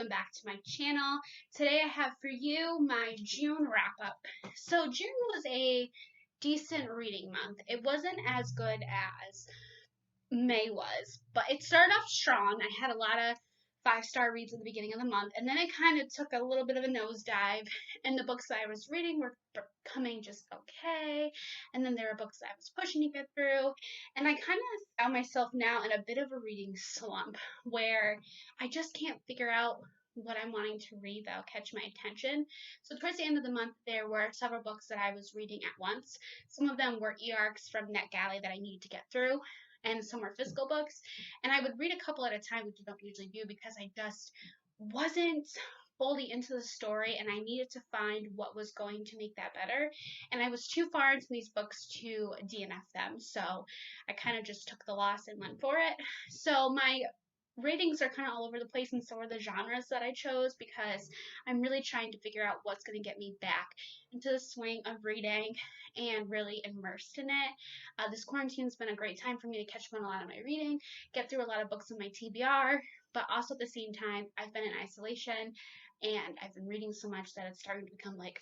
welcome back to my channel. Today I have for you my June wrap up. So June was a decent reading month. It wasn't as good as May was, but it started off strong. I had a lot of 5-star reads at the beginning of the month, and then it kind of took a little bit of a nosedive, and the books that I was reading were becoming just okay, and then there were books that I was pushing to get through, and I kind of found myself now in a bit of a reading slump where I just can't figure out what I'm wanting to read that'll catch my attention. So towards the end of the month, there were several books that I was reading at once. Some of them were e-arcs from NetGalley that I needed to get through, and some were physical books. And I would read a couple at a time, which I don't usually do because I just wasn't fully into the story and I needed to find what was going to make that better. And I was too far into these books to DNF them. So I kind of just took the loss and went for it. So my ratings are kind of all over the place, and so are the genres that I chose because I'm really trying to figure out what's going to get me back into the swing of reading and really immersed in it. This quarantine's been a great time for me to catch up on a lot of my reading, get through a lot of books in my TBR, but also at the same time, I've been in isolation and I've been reading so much that it's starting to become like,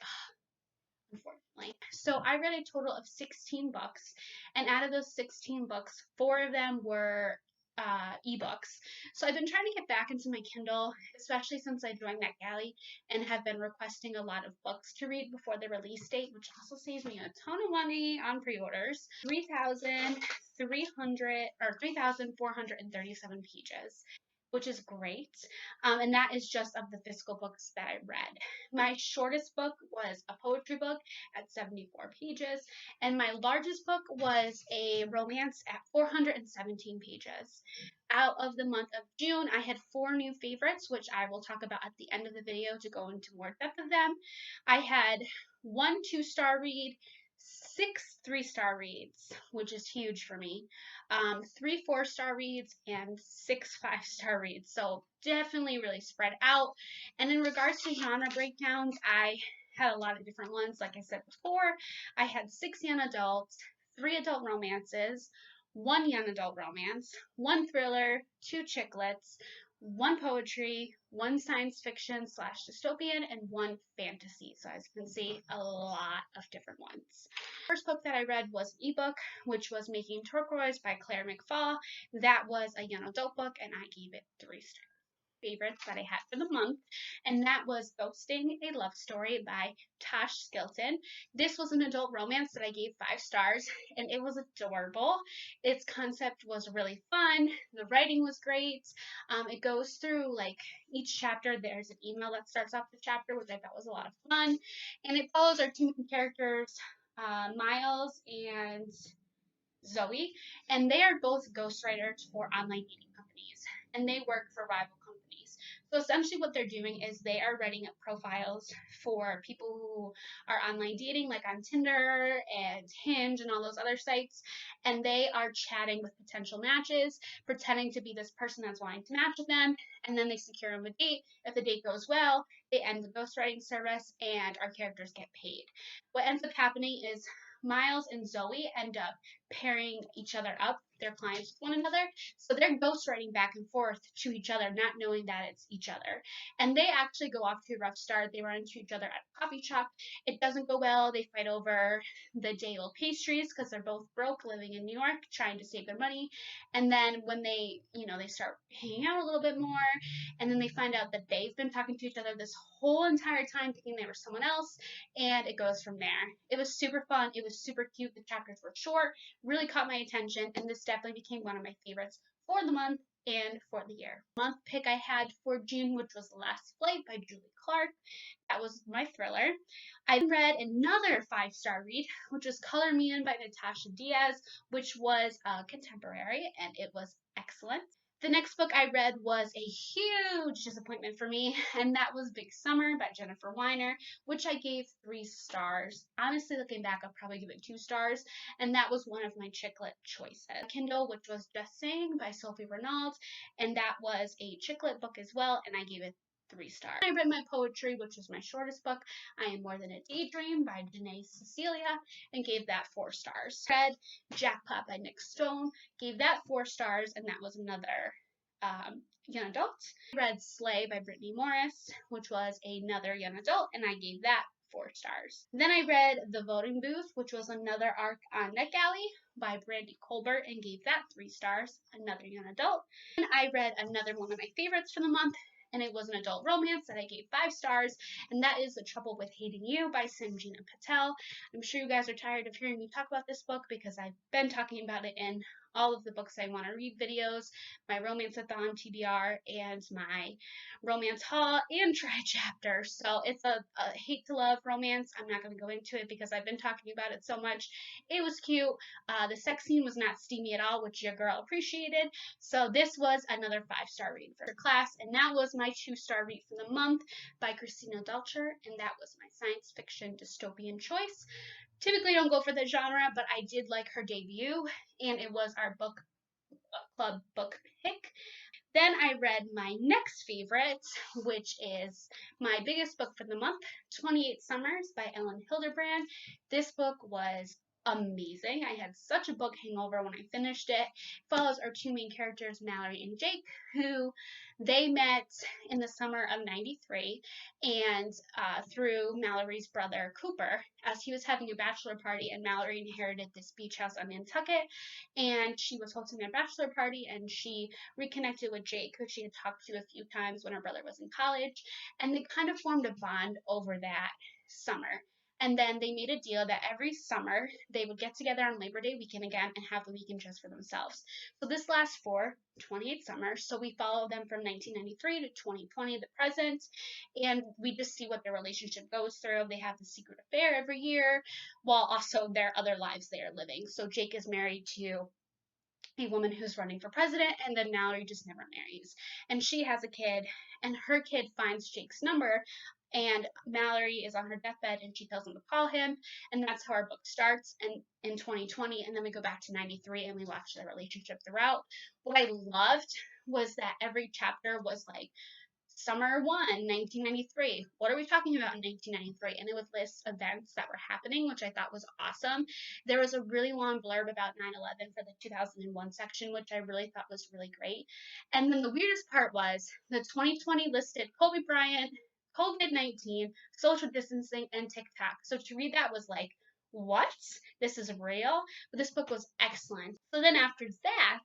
unfortunately. So I read a total of 16 books, and out of those 16 books, 4 of them were ebooks. So I've been trying to get back into my Kindle, especially since I joined NetGalley and have been requesting a lot of books to read before the release date, which also saves me a ton of money on pre-orders. 3,437 pages, which is great. And that is just of the physical books that I read. My shortest book was a poetry book at 74 pages, and my largest book was a romance at 417 pages. Out of the month of June, I had 4 new favorites, which I will talk about at the end of the video to go into more depth of them. I had 1 2-star read, 6 3-star reads, which is huge for me, 3 4-star reads, and 6 5-star reads. So definitely really spread out. And in regards to genre breakdowns, I had a lot of different ones. Like I said before, I had 6 young adults, 3 adult romances, 1 young adult romance, 1 thriller, 2 chick lits, 1 poetry, 1 science fiction / dystopian, and 1 fantasy. So as you can see, a lot of different ones. First book that I read was an ebook, which was Making Turquoise by Claire McFall. That was a young adult book, and I gave it 3 stars. Favorites that I had for the month, and that was Ghosting, a Love Story by Tosh Skilton. This was an adult romance that I gave 5 stars, and it was adorable. Its concept was really fun. The writing was great. It goes through, like, each chapter there's an email that starts off the chapter, which I thought was a lot of fun, and it follows our 2 characters, Miles and Zoe, and they are both ghostwriters for online dating companies, and they work for rival companies. So essentially what they're doing is they are writing up profiles for people who are online dating, like on Tinder and Hinge and all those other sites, and they are chatting with potential matches, pretending to be this person that's wanting to match with them, and then they secure them a date. If the date goes well, they end the ghostwriting service, and our characters get paid. What ends up happening is Miles and Zoe end up pairing each other up, their clients, with one another. So they're ghostwriting back and forth to each other, not knowing that it's each other. And they actually go off to a rough start. They run into each other at a coffee shop. It doesn't go well. They fight over the day-old pastries because they're both broke, living in New York, trying to save their money. And then when they start hanging out a little bit more, and then they find out that they've been talking to each other this whole entire time, thinking they were someone else, and it goes from there. It was super fun. It was super cute. The chapters were short, really caught my attention, and this definitely became one of my favorites for the month and for the year. Month pick I had for June, which was Last Flight by Julie Clark. That was my thriller. I read another 5-star read, which was Color Me In by Natasha Diaz, which was contemporary, and it was excellent. The next book I read was a huge disappointment for me, and that was Big Summer by Jennifer Weiner, which I gave 3 stars. Honestly, looking back, I'll probably give it 2 stars, and that was one of my chick lit choices. Kindle, which was Just Saying by Sophie Renaud, and that was a chick lit book as well, and I gave it 3 stars. I read my poetry, which was my shortest book, I Am More Than a Daydream by Janae Cecilia, and gave that 4 stars. Read Jackpot by Nick Stone, gave that 4 stars, and that was another young adult. I read Slay by Brittany Morris, which was another young adult, and I gave that 4 stars. Then I read The Voting Booth, which was another arc on NetGalley by Brandy Colbert, and gave that 3 stars, another young adult. And I read another one of my favorites for the month, and it was an adult romance that I gave 5 stars, and that is The Trouble with Hating You by Sanjina Patel. I'm sure you guys are tired of hearing me talk about this book because I've been talking about it in all of the books I want to read videos, my Romance-a-thon TBR, and my romance haul and try chapter. So it's a hate to love romance. I'm not going to go into it because I've been talking about it so much. It was cute. The sex scene was not steamy at all, which your girl appreciated. So this was another 5-star read for class, and that was my 2-star read for the month by Christina Dulcher, and that was my science fiction dystopian choice. Typically don't go for the genre, but I did like her debut, and it was our book club book pick. Then I read my next favorite, which is my biggest book for the month, 28 Summers by Ellen Hilderbrand. This book was amazing. I had such a book hangover when I finished it. It follows our 2 main characters, Mallory and Jake, who they met in the summer of '93, and through Mallory's brother Cooper, as he was having a bachelor party, and Mallory inherited this beach house on Nantucket, and she was hosting a bachelor party, and she reconnected with Jake, who she had talked to a few times when her brother was in college, and they kind of formed a bond over that summer. And then they made a deal that every summer they would get together on Labor Day weekend again and have the weekend just for themselves. So this lasts for 28 summers. So we follow them from 1993 to 2020, the present, and we just see what their relationship goes through. They have the secret affair every year, while also their other lives they are living. So Jake is married to a woman who's running for president, and then Mallory just never marries. And she has a kid, and her kid finds Jake's number, and Mallory is on her deathbed, and she tells him to call him, and that's how our book starts and in 2020, and then we go back to '93, and we watch their relationship throughout. What I loved was that every chapter was like, Summer 1, 1993. What are we talking about in 1993? And it would list events that were happening, which I thought was awesome. There was a really long blurb about 9/11 for the 2001 section, which I really thought was really great. And then the weirdest part was the 2020 listed Kobe Bryant, COVID-19, social distancing, and TikTok. So to read that was like, what? This is real? But this book was excellent. So then after that,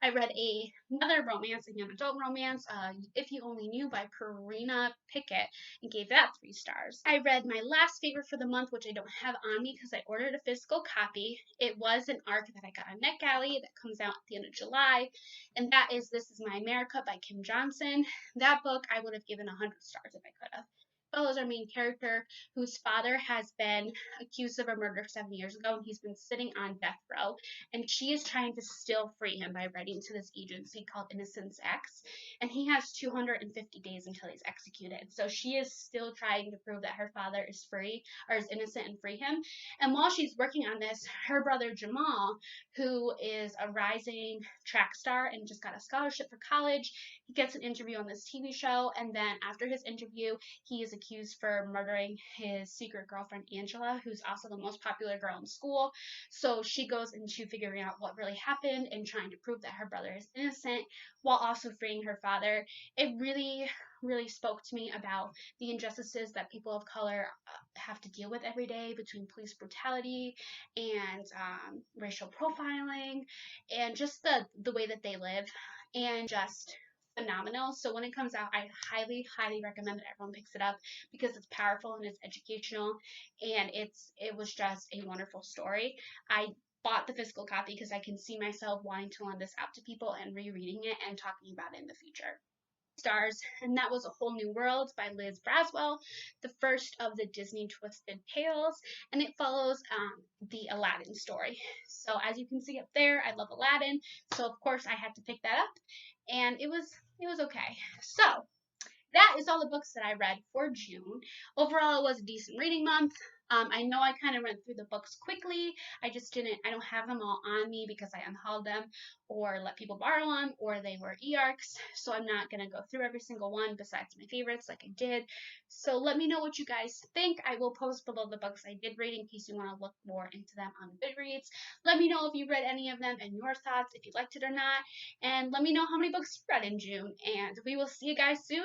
I read another romance, a young adult romance, If You Only Knew by Karina Pickett, and gave that 3 stars. I read my last favorite for the month, which I don't have on me because I ordered a physical copy. It was an arc that I got on NetGalley that comes out at the end of July, and that is This Is My America by Kim Johnson. That book I would have given 100 stars if I could have. Follows our main character, whose father has been accused of a murder 7 years ago, and he's been sitting on death row, and she is trying to still free him by writing to this agency called Innocence X, and he has 250 days until he's executed. So she is still trying to prove that her father is free, or is innocent, and free him. And while she's working on this, her brother Jamal, who is a rising track star and just got a scholarship for college, he gets an interview on this TV show, and then after his interview, he is accused for murdering his secret girlfriend Angela, who's also the most popular girl in school. So she goes into figuring out what really happened and trying to prove that her brother is innocent while also freeing her father. It really, really spoke to me about the injustices that people of color have to deal with every day, between police brutality and racial profiling, and just the way that they live, and just phenomenal. So when it comes out, I highly, highly recommend that everyone picks it up because it's powerful and it's educational, and it was just a wonderful story. I bought the physical copy because I can see myself wanting to lend this out to people and rereading it and talking about it in the future. Stars, and that was A Whole New World by Liz Braswell, the first of the Disney Twisted Tales, and it follows the Aladdin story. So as you can see up there, I love Aladdin, so of course I had to pick that up, and it was okay. So that is all the books that I read for June. Overall, it was a decent reading month. I know I kind of went through the books quickly. I don't have them all on me because I unhauled them or let people borrow them, or they were e-arcs. So I'm not going to go through every single one besides my favorites like I did. So let me know what you guys think. I will post below the books I did read in case you want to look more into them on Goodreads. Let me know if you read any of them and your thoughts, if you liked it or not. And let me know how many books you read in June. And we will see you guys soon.